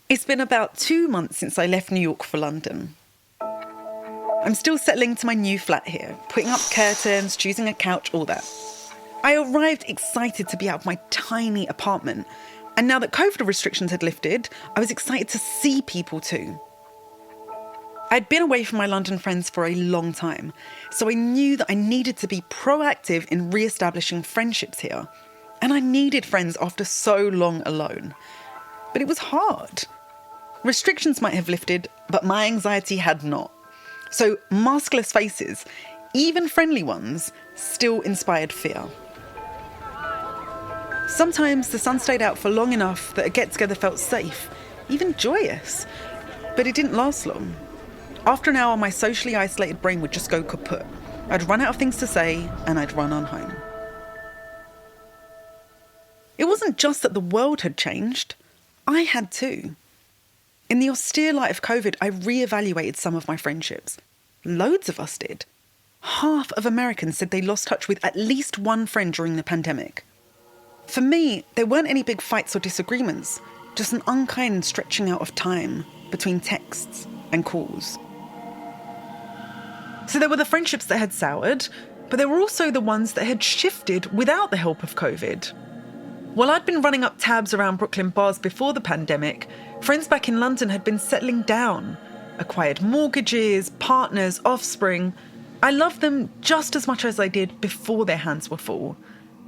It's been about 2 months since I left New York for London. I'm still settling to my new flat here, putting up curtains, choosing a couch, all that. I arrived excited to be out of my tiny apartment, and now that COVID restrictions had lifted, I was excited to see people too. I'd been away from my London friends for a long time, so I knew that I needed to be proactive in re-establishing friendships here. And I needed friends after so long alone. But it was hard. Restrictions might have lifted, but my anxiety had not. So maskless faces, even friendly ones, still inspired fear. Sometimes the sun stayed out for long enough that a get-together felt safe, even joyous. But it didn't last long. After an hour, my socially isolated brain would just go kaput. I'd run out of things to say, and I'd run on home. It wasn't just that the world had changed. I had too. In the austere light of COVID, I re-evaluated some of my friendships. Loads of us did. Half of Americans said they lost touch with at least one friend during the pandemic. For me, there weren't any big fights or disagreements, just an unkind stretching out of time between texts and calls. So there were the friendships that had soured, but there were also the ones that had shifted without the help of COVID. While I'd been running up tabs around Brooklyn bars before the pandemic, friends back in London had been settling down, acquired mortgages, partners, offspring. I loved them just as much as I did before their hands were full,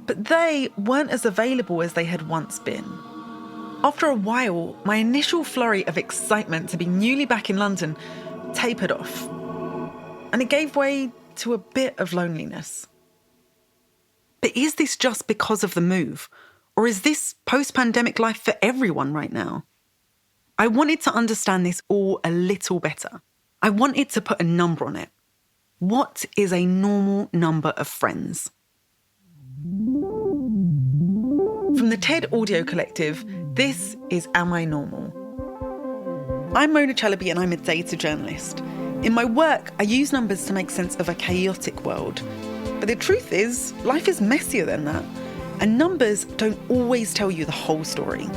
but they weren't as available as they had once been. After a while, my initial flurry of excitement to be newly back in London tapered off, and it gave way to a bit of loneliness. But is this just because of the move? Or is this post-pandemic life for everyone right now? I wanted to understand this all a little better. I wanted to put a number on it. What is a normal number of friends? From the TED Audio Collective, this is Am I Normal? I'm Mona Chalabi and I'm a data journalist. In my work, I use numbers to make sense of a chaotic world. But the truth is, life is messier than that. And numbers don't always tell you the whole story.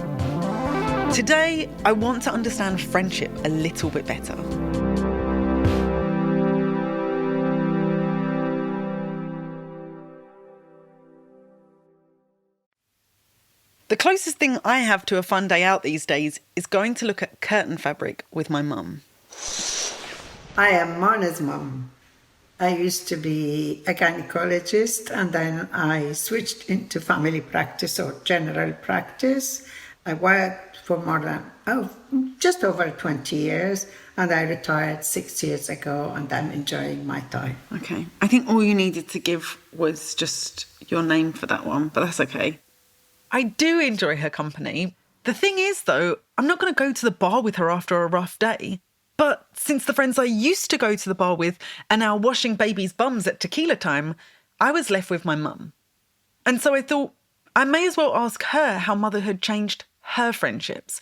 Today, I want to understand friendship a little bit better. The closest thing I have to a fun day out these days is going to look at curtain fabric with my mum. I am Mona's mum. I used to be a gynecologist and then I switched into family practice or general practice. I worked for more than, just over 20 years and I retired 6 years ago and I'm enjoying my time. Okay. I think all you needed to give was just your name for that one, but that's okay. I do enjoy her company. The thing is, though, I'm not going to go to the bar with her after a rough day. But since the friends I used to go to the bar with are now washing babies' bums at tequila time, I was left with my mum. And so I thought I may as well ask her how motherhood changed her friendships.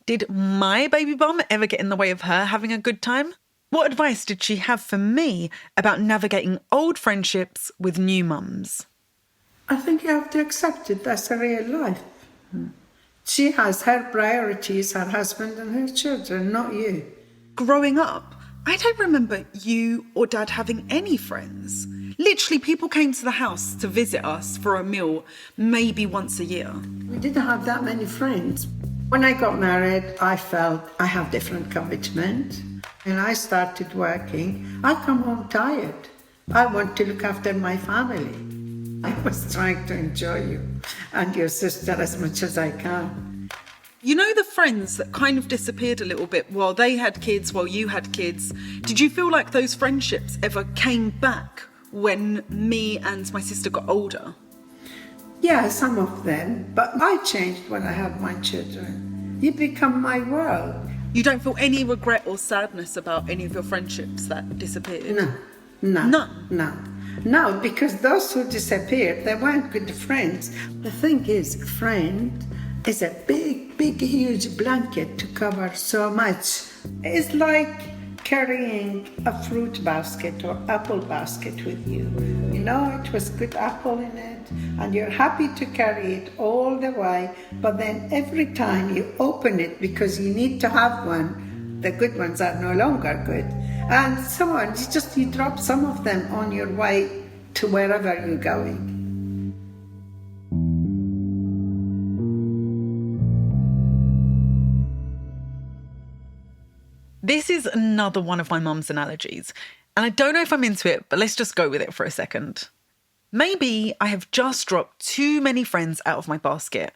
Did my baby bum ever get in the way of her having a good time? What advice did she have for me about navigating old friendships with new mums? I think you have to accept it. That's a real life. She has her priorities, her husband and her children, not you. Growing up, I don't remember you or Dad having any friends. Literally, people came to the house to visit us for a meal, maybe once a year. We didn't have that many friends. When I got married, I felt I have different commitment. And I started working. I come home tired. I want to look after my family. I was trying to enjoy you and your sister as much as I can. You know the friends that kind of disappeared a little bit while they had kids, while you had kids? Did you feel like those friendships ever came back when me and my sister got older? Yeah, some of them. But I changed when I had my children. You become my world. You don't feel any regret or sadness about any of your friendships that disappeared? No, because those who disappeared, they weren't good friends. The thing is, friend is a big, huge blanket to cover so much. It's like carrying a fruit basket or apple basket with you. You know it was good apple in it, and you're happy to carry it all the way, but then every time you open it because you need to have one, the good ones are no longer good. And so on, you drop some of them on your way to wherever you're going. This is another one of my mum's analogies, and I don't know if I'm into it, but let's just go with it for a second. Maybe I have just dropped too many friends out of my basket.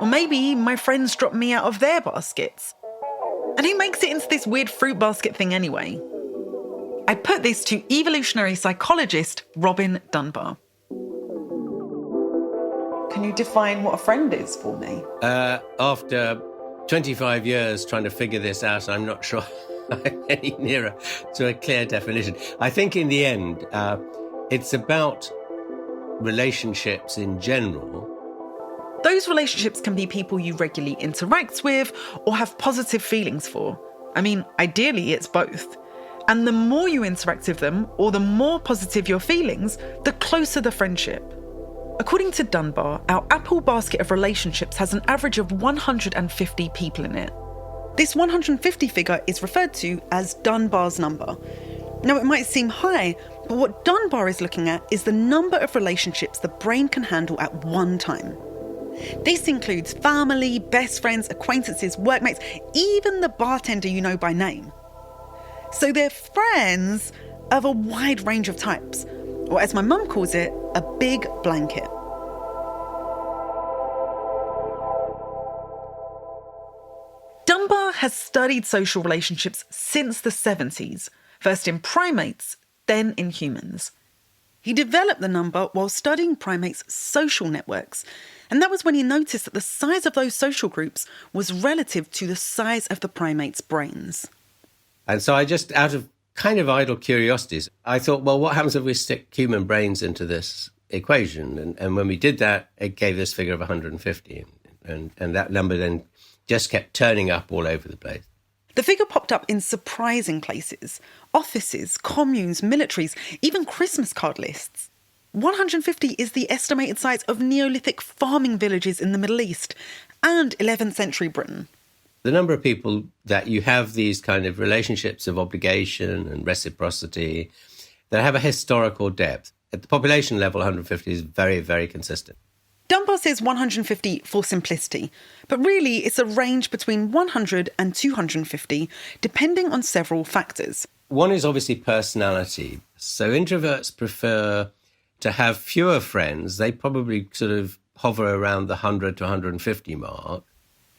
Or maybe my friends dropped me out of their baskets. And who makes it into this weird fruit basket thing anyway? I put this to evolutionary psychologist Robin Dunbar. Can you define what a friend is for me? After 25 years trying to figure this out, I'm not sure I'm any nearer to a clear definition. I think in the end, it's about relationships in general. Those relationships can be people you regularly interact with or have positive feelings for. I mean, ideally, it's both. And the more you interact with them, or the more positive your feelings, the closer the friendship. According to Dunbar, our apple basket of relationships has an average of 150 people in it. This 150 figure is referred to as Dunbar's number. Now, it might seem high, but what Dunbar is looking at is the number of relationships the brain can handle at one time. This includes family, best friends, acquaintances, workmates, even the bartender you know by name. So they're friends of a wide range of types, or as my mum calls it, a big blanket. Dunbar has studied social relationships since the 70s, first in primates, then in humans. He developed the number while studying primates' social networks, and that was when he noticed that the size of those social groups was relative to the size of the primates' brains. And so I just, out of kind of idle curiosities, I thought, well, what happens if we stick human brains into this equation? And when we did that, it gave this figure of 150. And that number then just kept turning up all over the place. The figure popped up in surprising places: offices, communes, militaries, even Christmas card lists. 150 is the estimated size of Neolithic farming villages in the Middle East and 11th century Britain. The number of people that you have these kind of relationships of obligation and reciprocity that have a historical depth. At the population level, 150 is very, very consistent. Dunbar says 150 for simplicity, but really it's a range between 100 and 250, depending on several factors. One is obviously personality. So introverts prefer to have fewer friends. They probably sort of hover around the 100 to 150 mark.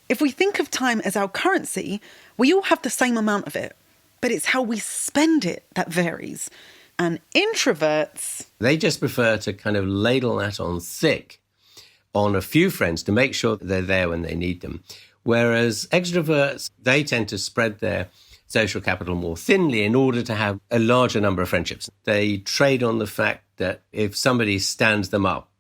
If we think of time as our currency, we all have the same amount of it, but it's how we spend it that varies. And introverts... they just prefer to kind of ladle that on thick on a few friends to make sure that they're there when they need them. Whereas extroverts, they tend to spread their social capital more thinly in order to have a larger number of friendships. They trade on the fact that if somebody stands them up,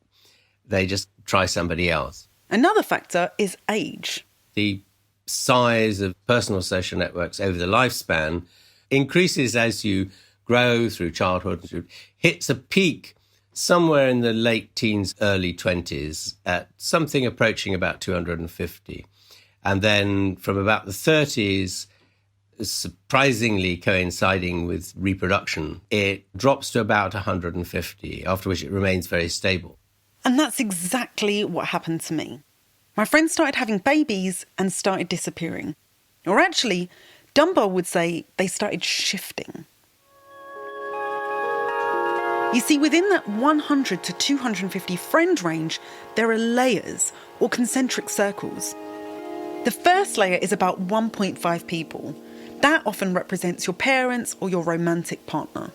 they just try somebody else. Another factor is age. The size of personal social networks over the lifespan increases as you grow through childhood, hits a peak somewhere in the late teens, early 20s, at something approaching about 250. And then from about the 30s, surprisingly coinciding with reproduction, it drops to about 150, after which it remains very stable. And that's exactly what happened to me. My friends started having babies and started disappearing. Or actually, Dunbar would say they started shifting. You see, within that 100 to 250 friend range, there are layers or concentric circles. The first layer is about 1.5 people. That often represents your parents or your romantic partner.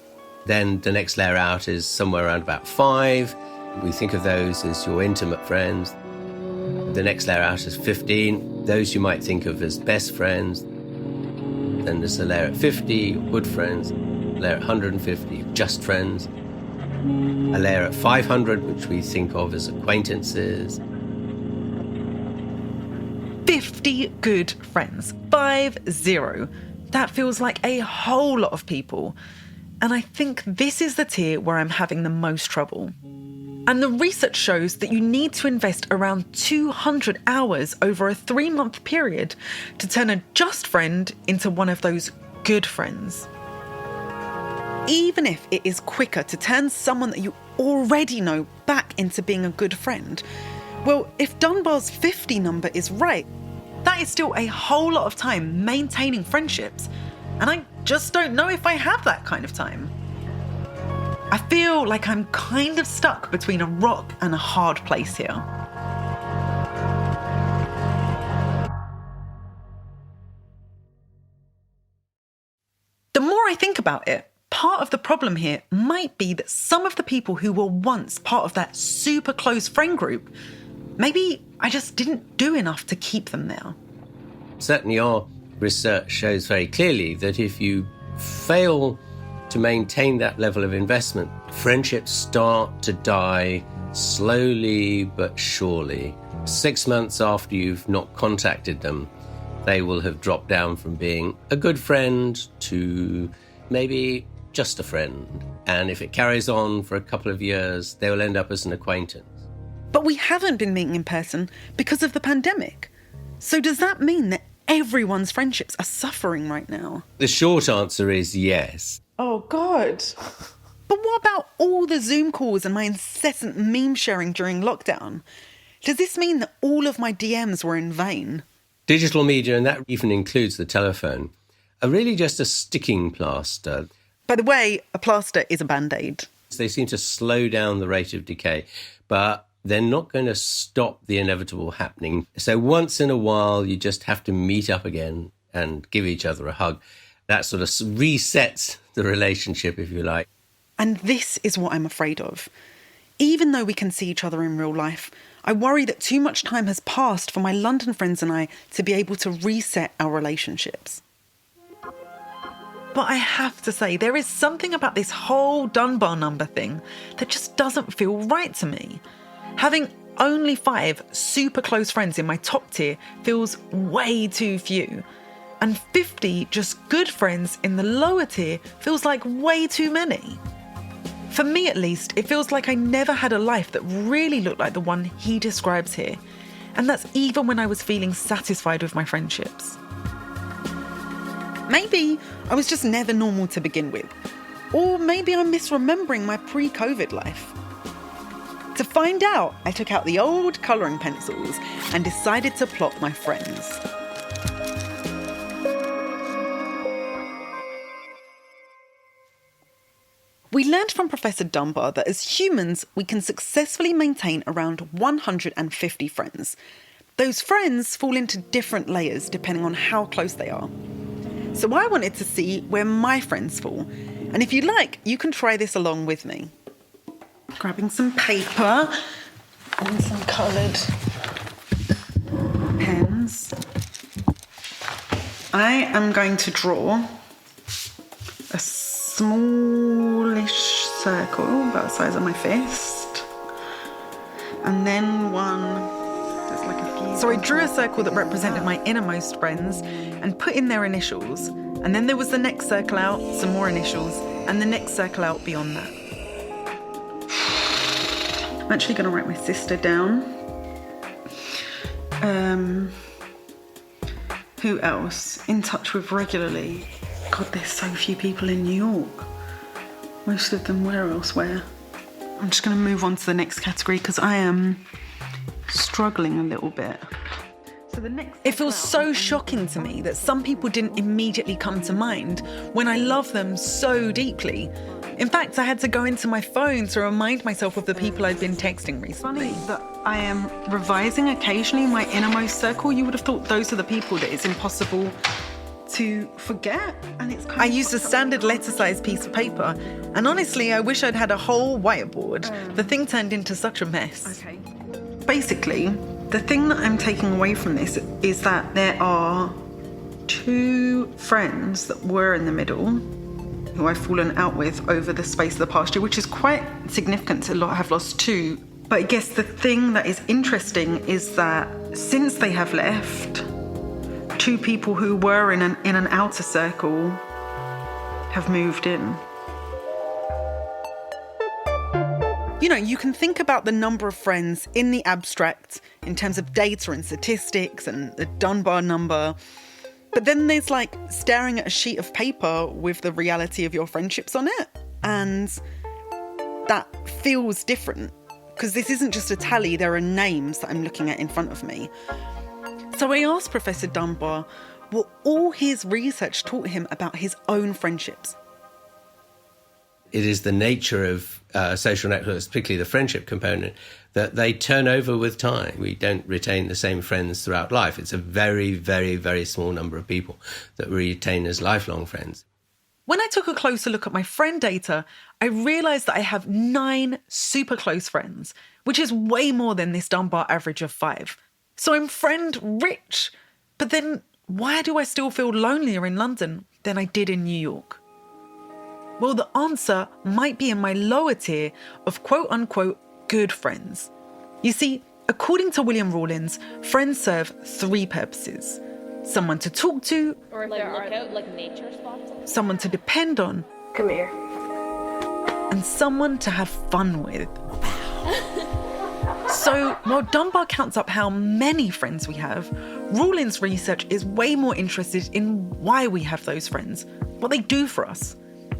Then the next layer out is somewhere around about 5. We think of those as your intimate friends. The next layer out is 15. Those you might think of as best friends. Then there's a layer at 50, good friends. A layer at 150, just friends. A layer at 500, which we think of as acquaintances. 50 good friends. 50. That feels like a whole lot of people. And I think this is the tier where I'm having the most trouble. And the research shows that you need to invest around 200 hours over a 3-month period to turn a just friend into one of those good friends. Even if it is quicker to turn someone that you already know back into being a good friend, well, if Dunbar's 50 number is right, that is still a whole lot of time maintaining friendships. And I just don't know if I have that kind of time. I feel like I'm kind of stuck between a rock and a hard place here. The more I think about it, part of the problem here might be that some of the people who were once part of that super close friend group, maybe I just didn't do enough to keep them there. Certainly your research shows very clearly that if you fail to maintain that level of investment, friendships start to die slowly but surely. 6 months after you've not contacted them, they will have dropped down from being a good friend to maybe just a friend. And if it carries on for a couple of years, they will end up as an acquaintance. But we haven't been meeting in person because of the pandemic. So does that mean that everyone's friendships are suffering right now? The short answer is yes. Oh, God. But what about all the Zoom calls and my incessant meme sharing during lockdown? Does this mean that all of my DMs were in vain? Digital media, and that even includes the telephone, are really just a sticking plaster. By the way, a plaster is a Band-Aid. They seem to slow down the rate of decay, but they're not going to stop the inevitable happening. So once in a while, you just have to meet up again and give each other a hug. That sort of resets the relationship, if you like. And this is what I'm afraid of. Even though we can see each other in real life, I worry that too much time has passed for my London friends and I to be able to reset our relationships. But I have to say, there is something about this whole Dunbar number thing that just doesn't feel right to me. Having only 5 super close friends in my top tier feels way too few. And 50 just good friends in the lower tier feels like way too many. For me at least, it feels like I never had a life that really looked like the one he describes here. And that's even when I was feeling satisfied with my friendships. Maybe I was just never normal to begin with. Or maybe I'm misremembering my pre-COVID life. To find out, I took out the old colouring pencils and decided to plot my friends. We learned from Professor Dunbar that as humans, we can successfully maintain around 150 friends. Those friends fall into different layers depending on how close they are. So I wanted to see where my friends fall. And if you like, you can try this along with me. Grabbing some paper and some coloured pens. I am going to draw a smallish circle about the size of my fist, and then one that's like a few. So I drew a circle that represented my innermost friends and put in their initials, and then there was the next circle out, some more initials, and the next circle out beyond that. I'm actually going to write my sister down. Who else? In touch with regularly. God, there's so few people in New York. Most of them were elsewhere. I'm just going to move on to the next category because I am struggling a little bit. So the next. It feels so shocking to me that some people didn't immediately come to mind when I love them so deeply. In fact, I had to go into my phone to remind myself of the people I'd been texting recently. Funny that I am revising occasionally my innermost circle. You would have thought those are the people that it's impossible to forget. And it's I used a standard letter-sized piece of paper, and honestly, I wish I'd had a whole whiteboard. The thing turned into such a mess. Okay. Basically, the thing that I'm taking away from this is that there are 2 friends that were in the middle who I've fallen out with over the space of the past year, which is quite significant to have lost 2. But I guess the thing that is interesting is that since they have left, two people who were in an outer circle have moved in. You know, you can think about the number of friends in the abstract in terms of data and statistics and the Dunbar number. But then there's like staring at a sheet of paper with the reality of your friendships on it. And that feels different because this isn't just a tally, there are names that I'm looking at in front of me. So I asked Professor Dunbar what all his research taught him about his own friendships. It is the nature of social networks, particularly the friendship component, that they turn over with time. We don't retain the same friends throughout life. It's a very, very, very small number of people that we retain as lifelong friends. When I took a closer look at my friend data, I realised that I have 9 super close friends, which is way more than this Dunbar average of 5. So I'm friend rich. But then why do I still feel lonelier in London than I did in New York? Well, the answer might be in my lower tier of quote-unquote good friends. You see, according to William Rawlins, friends serve 3 purposes. Someone to talk to, or like look out, like nature spots. Someone to depend on. Come here. And someone to have fun with. So while Dunbar counts up how many friends we have, Rawlins' research is way more interested in why we have those friends, what they do for us.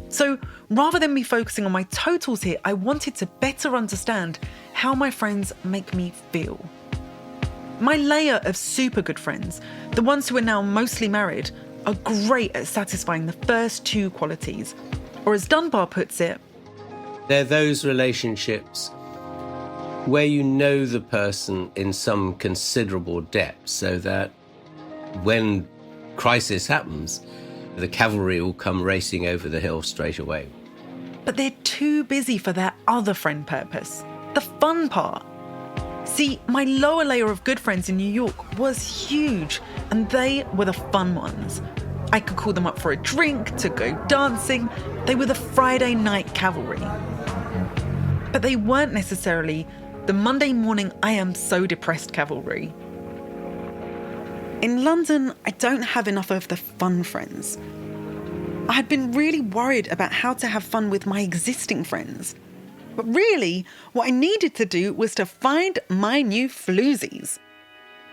So rather than me focusing on my totals here, I wanted to better understand how my friends make me feel. My layer of super good friends, the ones who are now mostly married, are great at satisfying the first 2 qualities. Or as Dunbar puts it, they're those relationships where you know the person in some considerable depth so that when crisis happens, the cavalry will come racing over the hill straight away. But they're too busy for their other friend purpose, the fun part. See, my lower layer of good friends in New York was huge, and they were the fun ones. I could call them up for a drink, to go dancing. They were the Friday night cavalry. But they weren't necessarily the Monday morning I am so depressed cavalry. In London, I don't have enough of the fun friends. I had been really worried about how to have fun with my existing friends. But really, what I needed to do was to find my new floozies.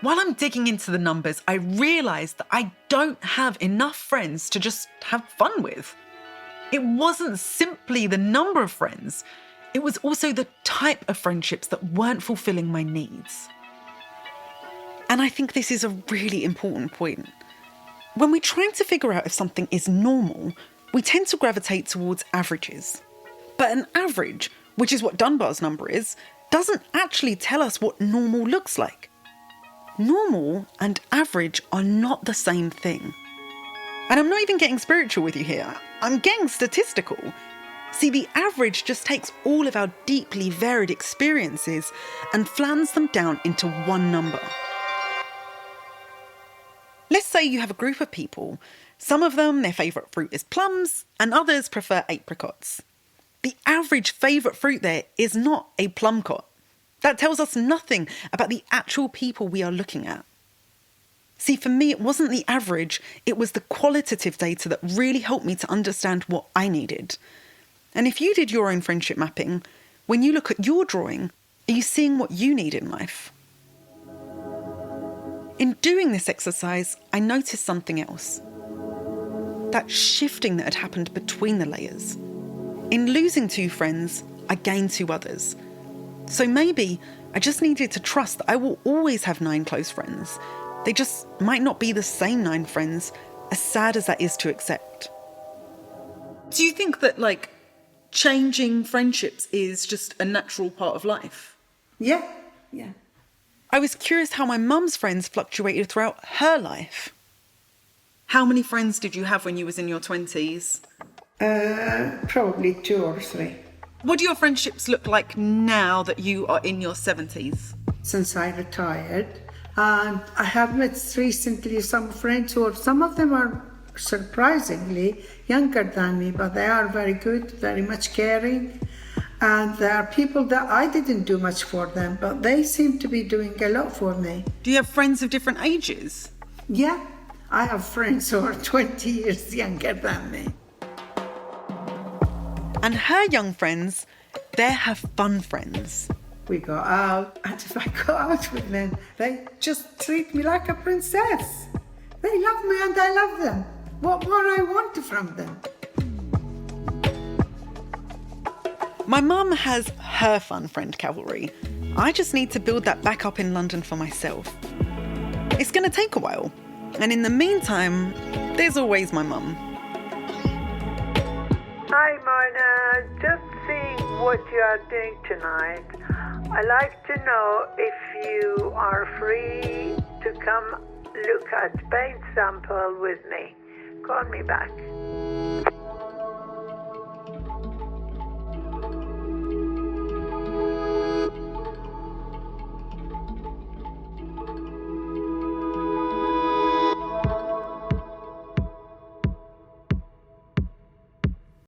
While I'm digging into the numbers, I realised that I don't have enough friends to just have fun with. It wasn't simply the number of friends, it was also the type of friendships that weren't fulfilling my needs. And I think this is a really important point. When we're trying to figure out if something is normal, we tend to gravitate towards averages. But an average, which is what Dunbar's number is, doesn't actually tell us what normal looks like. Normal and average are not the same thing. And I'm not even getting spiritual with you here. I'm getting statistical. See, the average just takes all of our deeply varied experiences and flans them down into one number. Let's say you have a group of people. Some of them, their favourite fruit is plums, and others prefer apricots. The average favourite fruit there is not a plumcot. That tells us nothing about the actual people we are looking at. See, for me, it wasn't the average, it was the qualitative data that really helped me to understand what I needed. And if you did your own friendship mapping, when you look at your drawing, are you seeing what you need in life? In doing this exercise, I noticed something else. That shifting that had happened between the layers. In losing 2 friends, I gained 2 others. So maybe I just needed to trust that I will always have 9 close friends. They just might not be the same 9 friends, as sad as that is to accept. Do you think that, changing friendships is just a natural part of life? Yeah. I was curious how my mum's friends fluctuated throughout her life. How many friends did you have when you was in your 20s? Probably 2 or 3. What do your friendships look like now that you are in your 70s? Since I retired, and I have met recently some friends some of them are surprisingly younger than me, but they are very good, very much caring. And there are people that I didn't do much for them, but they seem to be doing a lot for me. Do you have friends of different ages? Yeah, I have friends who are 20 years younger than me. And her young friends, they're her fun friends. We go out, and if I go out with them, they just treat me like a princess. They love me and I love them. What more I want from them? My mum has her fun friend cavalry. I just need to build that back up in London for myself. It's going to take a while. And in the meantime, there's always my mum. Hi, Mona. Just seeing what you are doing tonight. I'd like to know if you are free to come look at paint sample with me. Call me back.